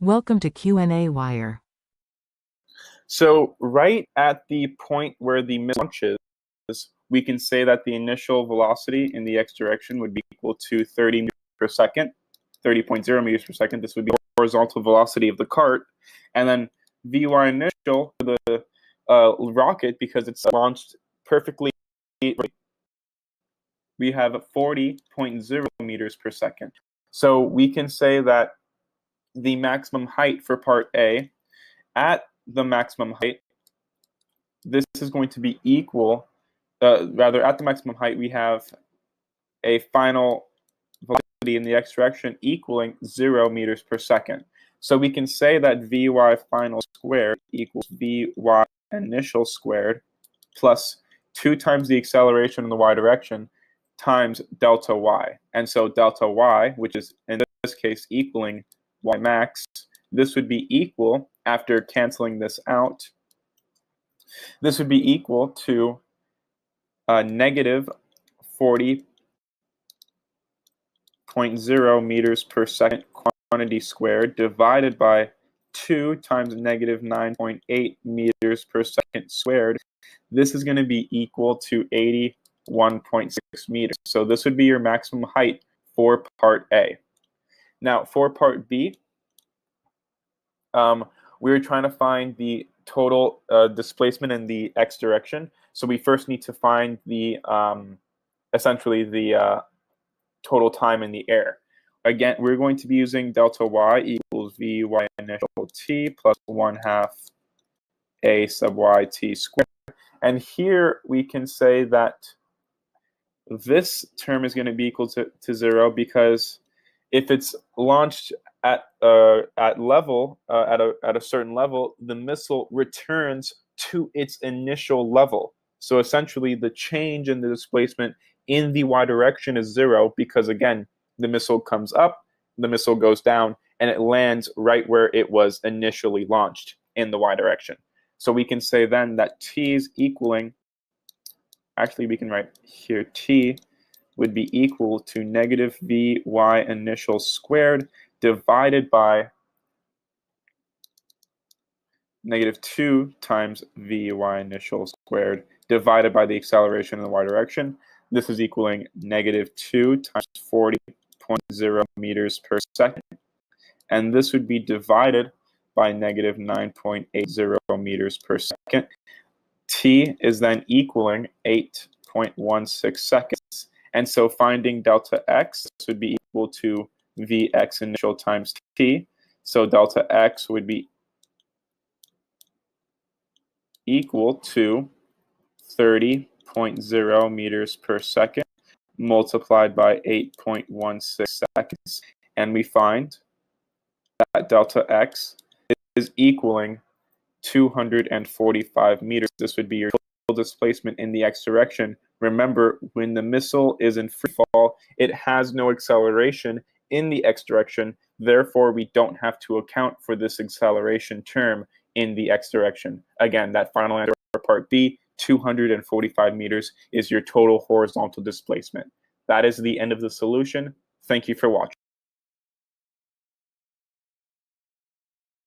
Welcome to qnawire. So right at the point where the missile launches, we can say that the initial velocity in the x direction would be equal to 30 meters per second, 30.0 meters per second. This would be the horizontal velocity of the cart. And then Vy initial for the rocket, because it's launched perfectly, we have 40.0 meters per second. So we can say that the maximum height for part A, at the maximum height, this is going to be equal, rather at the maximum height, we have a final velocity in the x direction equaling 0 meters per second. So we can say that Vy final squared equals Vy initial squared plus 2 times the acceleration in the y direction times delta y. And so delta y, which is in this case equaling y max, this would be equal, after canceling this out, this would be equal to negative 40.0 meters per second quantity squared divided by 2 times negative 9.8 meters per second squared. This is going to be equal to 81.6 meters. So this would be your maximum height for part A. Now for part B, we're trying to find the total displacement in the x direction. So we first need to find the essentially the total time in the air. Again, we're going to be using delta y equals Vy initial t plus 1/2 a sub y t squared. And here we can say that this term is going to be equal to 0, because if it's launched at a certain level, the missile returns to its initial level. So essentially, the change in the displacement in the y direction is 0, because again, the missile comes up, the missile goes down, and it lands right where it was initially launched in the y direction. So we can say then that t is equaling, actually we can write here t would be equal to negative Vy initial squared divided by negative 2 times Vy initial squared divided by the acceleration in the y direction. This is equaling negative 2 times 40.0 meters per second. And this would be divided by negative 9.80 meters per second. T is then equaling 8.16 seconds. And so finding delta x would be equal to Vx initial times t. So delta x would be equal to 30.0 meters per second multiplied by 8.16 seconds. And we find that delta x is equaling 245 meters. This would be your total displacement in the x direction. Remember, when the missile is in free fall, it has no acceleration in the x direction. Therefore, we don't have to account for this acceleration term in the x direction. Again, that final answer for part B, 245 meters, is your total horizontal displacement. That is the end of the solution. Thank you for watching.